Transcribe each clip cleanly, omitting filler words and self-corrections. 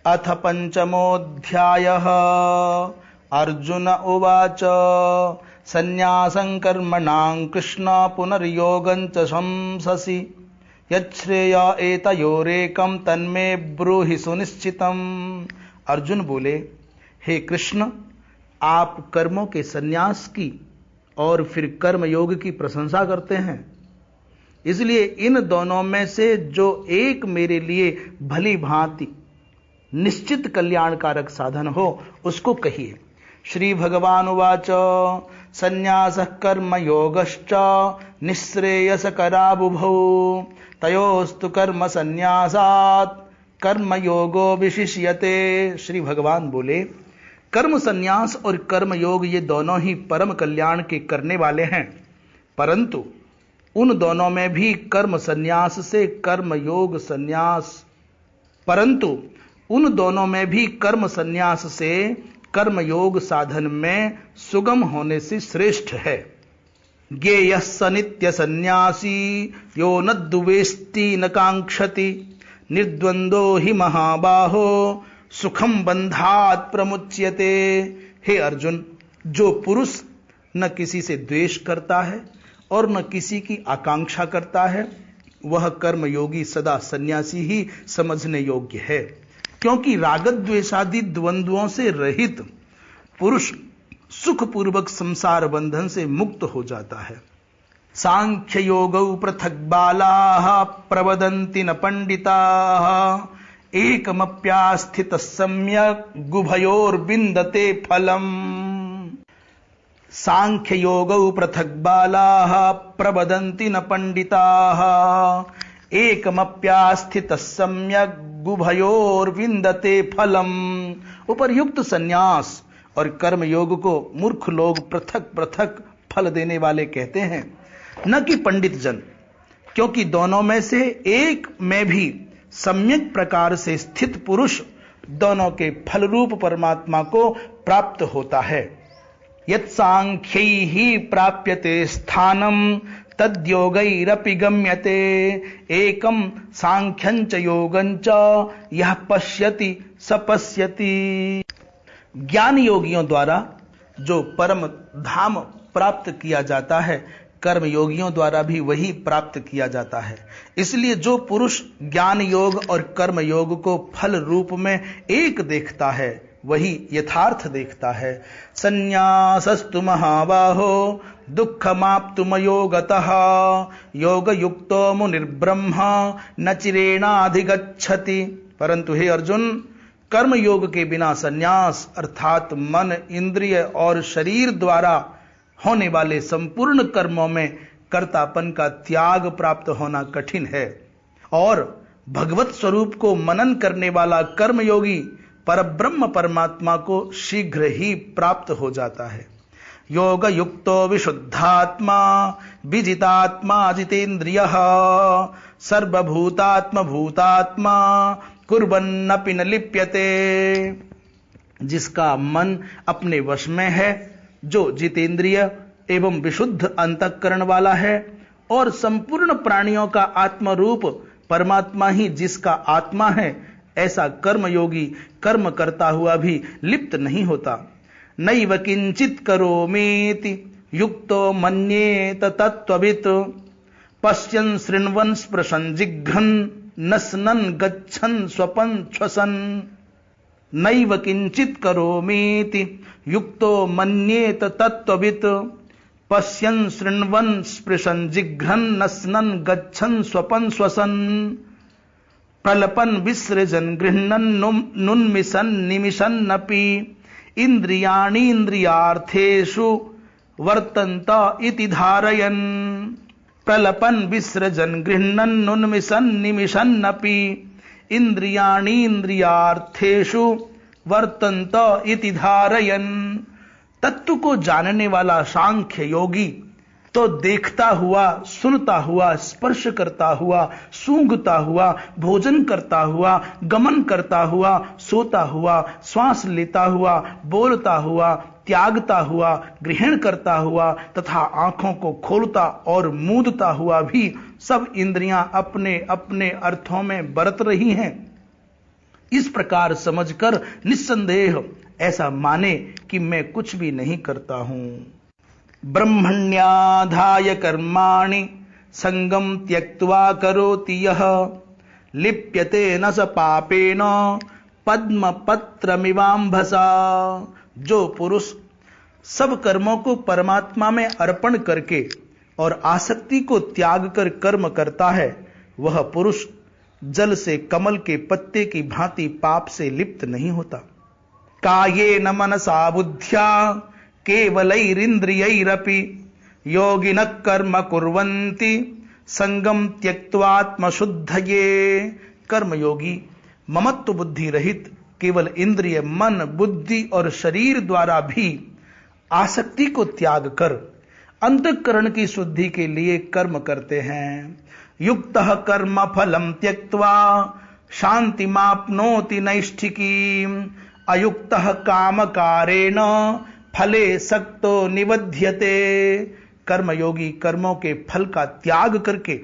अथ पंचमोऽध्यायः। अर्जुन उवाच सन्न्यासं कर्मणां कृष्ण पुनर्योगं च शंससि यच्छ्रेय एतयोरेकं तन्मे ब्रूहि सुनिश्चितम्। अर्जुन बोले, हे कृष्ण, आप कर्मों के सन्यास की और फिर कर्म योग की प्रशंसा करते हैं, इसलिए इन दोनों में से जो एक मेरे लिए भली भांति निश्चित कल्याणकारक साधन हो उसको कहिए। श्री भगवान उवाच सन्यासः कर्म योगश्च निःश्रेयसकराबुभौ तयोस्तु कर्म सन्यासात् कर्म योगो विशिष्यते। श्री भगवान बोले, कर्म सन्यास और कर्म योग ये दोनों ही परम कल्याण के करने वाले हैं, परंतु उन दोनों में भी कर्म सन्यास से कर्म योग संन्यास से कर्म योग साधन में सुगम होने से श्रेष्ठ है। ज्ञेयः स नित्य सन्यासी यो न द्वेष्टि न कांक्षति निर्द्वंद्वो हि महाबाहो सुखम बंधात् प्रमुच्यते। हे अर्जुन, जो पुरुष न किसी से द्वेष करता है और न किसी की आकांक्षा करता है, वह कर्मयोगी सदा सन्यासी ही समझने योग्य है, क्योंकि रागद्वेषादि द्वंद्वों से रहित पुरुष सुखपूर्वक संसार बंधन से मुक्त हो जाता है। सांख्य योगौ पृथक बालाः प्रवदन्ति न पंडिताः एकमप्यास्थितः सम्यक् गुभयोर्विन्दते फलम्। सांख्य योगौ पृथक बालाः प्रवदन्ति न पंडिताः एकमप्यास्थितः सम्यक् गुभयोर्विन्दते फलम्। उपर्युक्त संन्यास और कर्म योग को मूर्ख लोग पृथक पृथक फल देने वाले कहते हैं, न कि पंडित जन, क्योंकि दोनों में से एक में भी सम्यक प्रकार से स्थित पुरुष दोनों के फल रूप परमात्मा को प्राप्त होता है। यत् सांख्यैः प्राप्यते स्थानं तद्योगैरपि गम्यते एकं सांख्यं च योगं च यः पश्यति स पश्यति। ज्ञान योगियों द्वारा जो परम धाम प्राप्त किया जाता है, कर्म योगियों द्वारा भी वही प्राप्त किया जाता है। इसलिए जो पुरुष ज्ञान योग और कर्म योग को फल रूप में एक देखता है, वही यथार्थ देखता है। संन्यासस्तु महाबाहो दुःखमाप्तुमयोगतः योगयुक्तो मुनिर्ब्रह्म न चिरेणाधिगच्छति। परंतु हे अर्जुन, कर्म योग के बिना संन्यास अर्थात मन, इंद्रिय और शरीर द्वारा होने वाले संपूर्ण कर्मों में कर्तापन का त्याग प्राप्त होना कठिन है, और भगवत स्वरूप को मनन करने वाला कर्मयोगी परब्रह्म परमात्मा को शीघ्र ही प्राप्त हो जाता है। योग युक्तो विशुद्धात्मा विजितात्मा जितेन्द्रियः सर्वभूतात्म भूतात्मा कुर्वन्नपि न लिप्यते। जिसका मन अपने वश में है, जो जितेंद्रिय एवं विशुद्ध अंतःकरण वाला है, और संपूर्ण प्राणियों का आत्मरूप परमात्मा ही जिसका आत्मा है, ऐसा कर्मयोगी कर्म करता हुआ भी लिप्त नहीं होता। नैव किंचित करोमीति युक्तो मन्येत तत्त्ववित् पश्यन् शृण्वन् स्पृशन् जिघ्रन् नस्नन् गच्छन् स्वपन् श्वसन्। नैव किंचित करोमीति युक्तो मन्येत तत्त्ववित् पश्यन् शृण्वन् स्पृशन् जिघ्रन् नस्नन् गच्छन् स्वपन् श्वसन्। प्रलपन् विसृजन् गृह्णन् नुन्मिषन् निमिषन्नपि इन्द्रियाणीन्द्रियार्थेषु वर्तन्त इति धारयन्। प्रलपन् विसृजन् गृह्णन् नुन्मिषन् निमिषन्नपि इंद्रियाणीन्द्रियार्थेषु वर्तन्त इति धारयन्। तत्व को जानने वाला सांख्य योगी तो देखता हुआ, सुनता हुआ, स्पर्श करता हुआ, सूंघता हुआ, भोजन करता हुआ, गमन करता हुआ, सोता हुआ, श्वास लेता हुआ, बोलता हुआ, त्यागता हुआ, ग्रहण करता हुआ तथा आंखों को खोलता और मूंदता हुआ भी सब इंद्रियां अपने अपने अर्थों में बरत रही हैं। इस प्रकार समझकर निस्संदेह ऐसा माने कि मैं कुछ भी नहीं करता हूं। ब्रह्मण्याधाय कर्माणि संगम त्यक्त्वा करोति यः लिप्यते न स पापेन पद्म पत्रमिवाम्भसा। जो पुरुष सब कर्मों को परमात्मा में अर्पण करके और आसक्ति को त्याग कर कर्म करता है, वह पुरुष जल से कमल के पत्ते की भांति पाप से लिप्त नहीं होता। कायेन मनसा बुद्ध्या केवलैरिन्द्रियैरपि योगिनः कर्म कुर्वन्ति संगम त्यक्त्वात्मशुद्धये। कर्मयोगी ममत्व बुद्धि रहित केवल इंद्रिय, मन, बुद्धि और शरीर द्वारा भी आसक्ति को त्याग कर अंतःकरण की शुद्धि के लिए कर्म करते हैं। युक्तः कर्म फलम त्यक्त्वा शांतिमाप्नोति नैष्ठिकीम् अयुक्तः कामकारेण फले सक्तो निबध्यते। कर्मयोगी कर्मों के फल का त्याग करके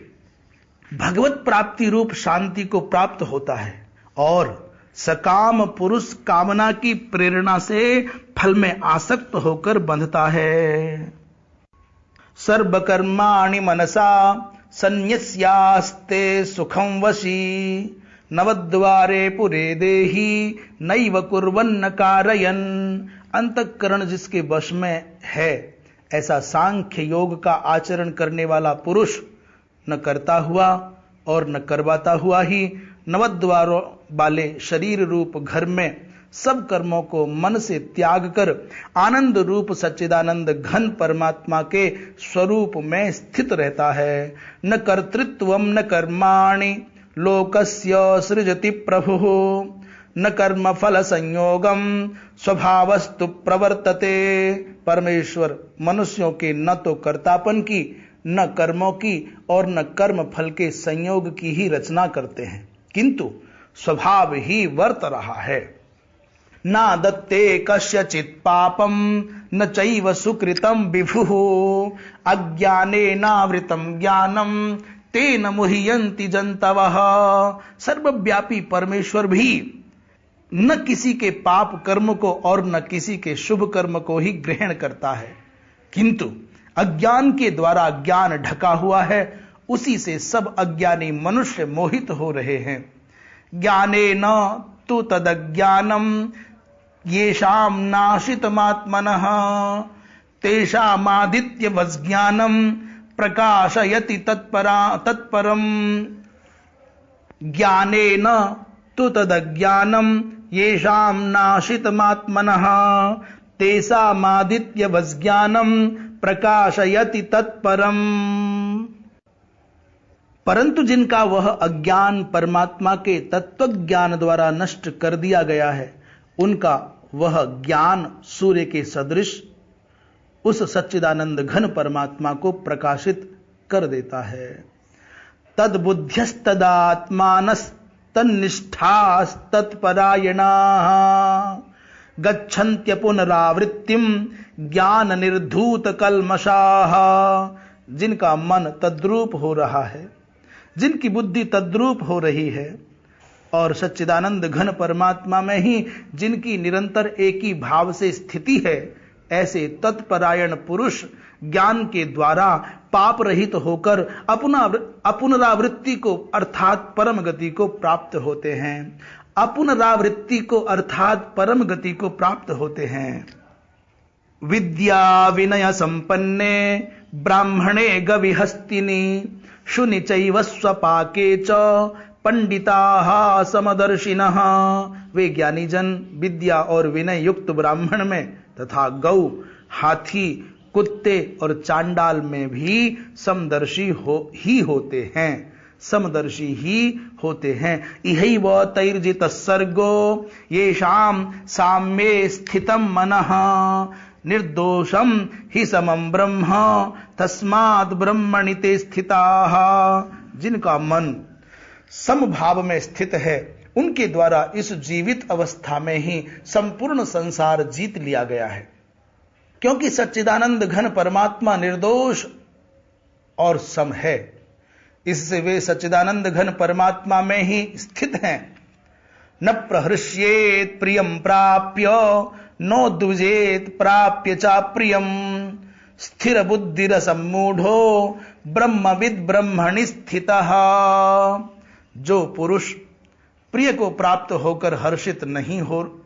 भगवत प्राप्ति रूप शांति को प्राप्त होता है और सकाम पुरुष कामना की प्रेरणा से फल में आसक्त होकर बंधता है। सर्वकर्माणि मनसा सन्न्यस्यास्ते सुखं वशी नवद्वारे पुरे देहि नैव कुर्वन्न कारयन्। अंतःकरण जिसके वश में है, ऐसा सांख्य योग का आचरण करने वाला पुरुष न करता हुआ और न करवाता हुआ ही नवद्वारों वाले शरीर रूप घर में सब कर्मों को मन से त्याग कर आनंद रूप सच्चिदानंद घन परमात्मा के स्वरूप में स्थित रहता है। न कर्तृत्वम न कर्माणि लोकस्य सृजति प्रभुः न कर्म फल संयोगम स्वभावस्तु प्रवर्तते। परमेश्वर मनुष्यों के न तो कर्तापन की, न कर्मों की और न कर्म फल के संयोग की ही रचना करते हैं, किंतु स्वभाव ही वर्त रहा है। ना दत्ते कस्यचित् पापम न चैव सुकृतं विभुः अज्ञानेनावृतं ज्ञानम तेन मुह्यन्ति जन्तवः। सर्वव्यापी परमेश्वर भी न किसी के पाप कर्म को और न किसी के शुभ कर्म को ही ग्रहण करता है, किंतु अज्ञान के द्वारा ज्ञान ढका हुआ है, उसी से सब अज्ञानी मनुष्य मोहित हो रहे हैं। ज्ञानेन तु तदज्ञानम येषां नाशितमात्मनः तेषामादित्यवज्ञानम प्रकाशयति तत्परम। ज्ञानेन तु तदज्ञानम येषां नाशितमात्मनः तेषामादित्यवज्ञानम प्रकाशयति तत्परम। परंतु जिनका वह अज्ञान परमात्मा के तत्व ज्ञान द्वारा नष्ट कर दिया गया है, उनका वह ज्ञान सूर्य के सदृश उस सच्चिदानंद घन परमात्मा को प्रकाशित कर देता है। तद्बुद्ध्यस्तदात्मानस्तन्निष्ठास्तत्परायणाः गच्छन्त्य पुनरावृत्तिम ज्ञान निर्धूत कल्मषाः। जिनका मन तद्रूप हो रहा है, जिनकी बुद्धि तद्रूप हो रही है और सच्चिदानंद घन परमात्मा में ही जिनकी निरंतर एक ही भाव से स्थिति है, ऐसे तत्परायण पुरुष ज्ञान के द्वारा पाप रहित होकर अपुनरावृत्ति को अर्थात परम गति को प्राप्त होते हैं। अपुनरावृत्ति को अर्थात परम गति को प्राप्त होते हैं। विद्या विनय संपन्ने ब्राह्मणे गविहस्तिनि शुनि चैव स्वपाके च पंडिताः समदर्शिनः। वे ज्ञानी जन विद्या और विनय युक्त ब्राह्मण में तथा गौ, हाथी, कुत्ते और चांडाल में भी समदर्शी होते हैं, समदर्शी ही होते हैं। इहैव तैर्जितः सर्गो येषां साम्ये स्थितं मनः निर्दोषम हि समं ब्रह्म तस्मात् ब्रह्मणि ते स्थिताः। जिनका मन समभाव में स्थित है, उनके द्वारा इस जीवित अवस्था में ही संपूर्ण संसार जीत लिया गया है। क्योंकि सच्चिदानंद घन परमात्मा निर्दोष और सम है, इससे वे सच्चिदानंद घन परमात्मा में ही स्थित हैं। न प्रहृष्येत प्रियम प्राप्य नोद्विजेत प्राप्य चा प्रियम स्थिर बुद्धिर सम्मूढ़ो ब्रह्मविद ब्रह्मणि स्थितः। जो पुरुष प्रिय को प्राप्त होकर हर्षित नहीं हो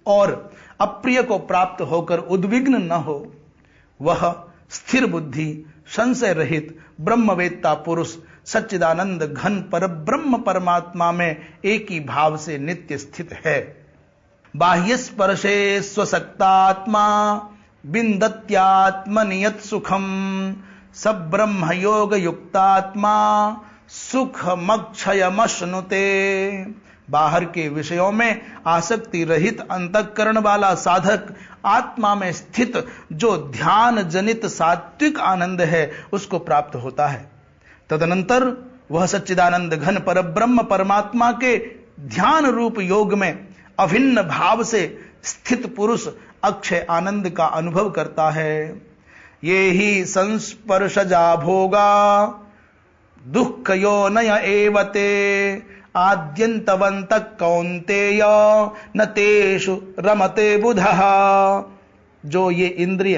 और अप्रिय को प्राप्त होकर उद्विग्न न हो, वह स्थिर बुद्धि संशय रहित ब्रह्मवेत्ता पुरुष सच्चिदानंद घन पर ब्रह्म परमात्मा में एक ही भाव से नित्य स्थित है। बाह्य स्पर्शे स्वसक्तात्मा बिंदत्यात्मनियत सुखम सब ब्रह्म योग युक्तात्मा सुखमक्षयमश्नुते। बाहर के विषयों में आसक्ति रहित अंतःकरण वाला साधक आत्मा में स्थित जो ध्यान जनित सात्विक आनंद है उसको प्राप्त होता है। तदनंतर वह सच्चिदानंद घन पर ब्रह्म परमात्मा के ध्यान रूप योग में अभिन्न भाव से स्थित पुरुष अक्षय आनंद का अनुभव करता है। ये ही संस्पर्शजा भोगा दुख योनय एवते आद्यंतवंत कौन्तेय न तेषु रमते बुधः। जो ये इंद्रिय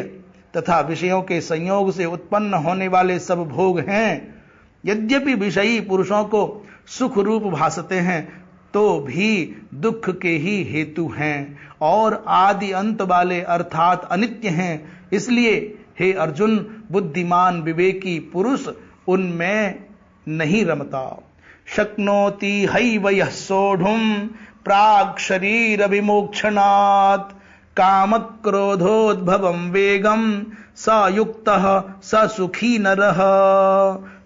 तथा विषयों के संयोग से उत्पन्न होने वाले सब भोग हैं, यद्यपि विषयी पुरुषों को सुख रूप भासते हैं तो भी दुख के ही हेतु हैं और आदि अंत वाले अर्थात अनित्य हैं। इसलिए हे अर्जुन, बुद्धिमान विवेकी पुरुष उनमें नहीं रमता। शक्नोति हैव यः सोढुं प्राक् शरीर विमोक्षणात् काम क्रोधोद्भवं वेगम स युक्तः स सुखी नरः।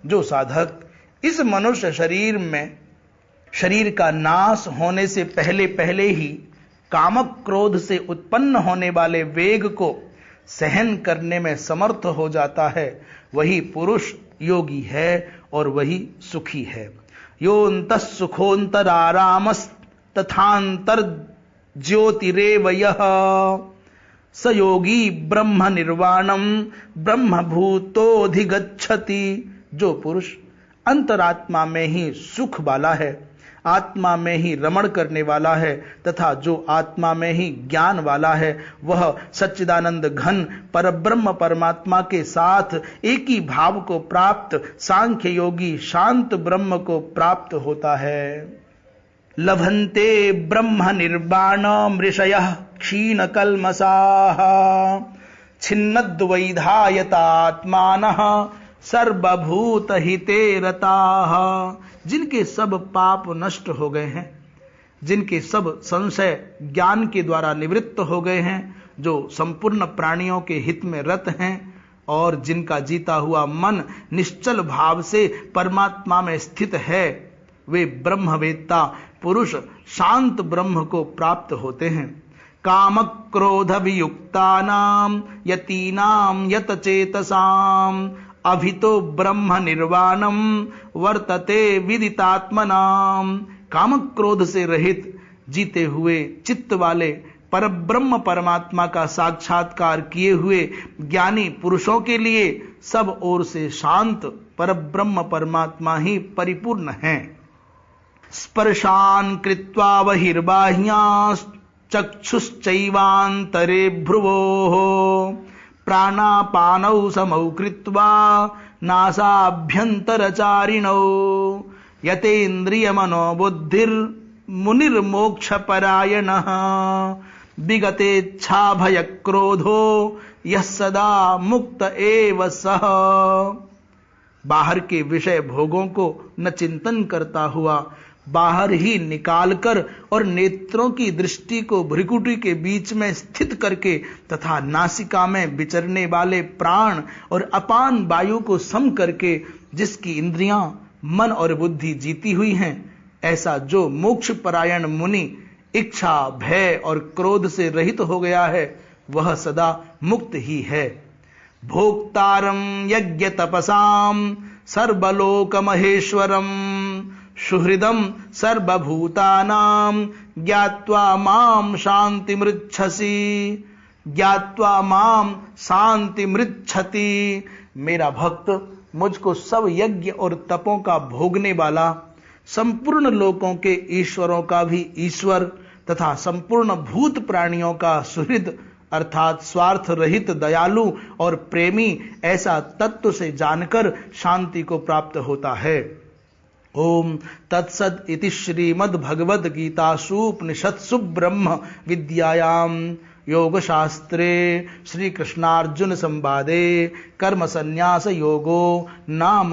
जो साधक इस मनुष्य शरीर का नाश होने से पहले पहले ही कामक क्रोध से उत्पन्न होने वाले वेग को सहन करने में समर्थ हो जाता है, वही पुरुष योगी है और वही सुखी है। योऽन्तः सुखोऽन्तरारामस् तथान्तर ज्योतिरेव यः स योगी ब्रह्म निर्वाणम ब्रह्मभूतोऽधिगच्छति। जो पुरुष अंतरात्मा में ही सुख वाला है, आत्मा में ही रमण करने वाला है तथा जो आत्मा में ही ज्ञान वाला है, वह सच्चिदानंद घन परब्रह्म परमात्मा के साथ एक ही भाव को प्राप्त सांख्य योगी शांत ब्रह्म को प्राप्त होता है। लभन्ते ब्रह्म निर्वाण मृषयः क्षीण कल्मषाः छिन्नद्वैधायतात्मानः सर्वभूत हिते रताः। जिनके सब पाप नष्ट हो गए हैं, जिनके सब संशय ज्ञान के द्वारा निवृत्त हो गए हैं, जो संपूर्ण प्राणियों के हित में रत हैं और जिनका जीता हुआ मन निश्चल भाव से परमात्मा में स्थित है, वे ब्रह्मवेत्ता पुरुष शांत ब्रह्म को प्राप्त होते हैं। काम क्रोध वियुक्तानां यतीनां यतचेतसां अभितो ब्रह्म निर्वाणम वर्तते विदितात्मनाम। काम क्रोध से रहित जीते हुए चित्त वाले परब्रह्म परमात्मा का साक्षात्कार किए हुए ज्ञानी पुरुषों के लिए सब ओर से शांत परब्रह्म परमात्मा ही परिपूर्ण है। स्पर्शान कृत्वा बहिर्बाह्याश्चक्षुश्चैवान्तरे भ्रुवोः प्राणापानौ समौ कृत्वा नासाभ्यन्तरचारिणौ यतेन्द्रियमनोबुद्धिर्मुनिर्मोक्षपरायणः विगतेच्छाभयक्रोधो यः सदा मुक्त एव सः। बाहर के विषय भोगों को न चिंतन करता हुआ बाहर ही निकालकर और नेत्रों की दृष्टि को भ्रिकुटी के बीच में स्थित करके तथा नासिका में विचरने वाले प्राण और अपान वायु को सम करके जिसकी इंद्रियां मन और बुद्धि जीती हुई हैं, ऐसा जो मोक्ष परायण मुनि इच्छा भय और क्रोध से रहित हो गया है, वह सदा मुक्त ही है। भोक्तारं यज्ञ तपसां सर्वलोक महेश्वरम सुहृदं सर्वभूतानां ज्ञात्वा मां शांतिमृच्छसि। ज्ञात्वा मां शांतिमृच्छति। मेरा भक्त मुझको सब यज्ञ और तपों का भोगने वाला, संपूर्ण लोकों के ईश्वरों का भी ईश्वर तथा संपूर्ण भूत प्राणियों का सुहृद अर्थात स्वार्थ रहित दयालु और प्रेमी ऐसा तत्व से जानकर शांति को प्राप्त होता है। ओम तत्सद इति श्रीमद् भगवद गीतासूपनिषत्सु ब्रह्म विद्यायाम योग शास्त्रे श्री कृष्णार्जुन संवादे कर्म संन्यास योगो नाम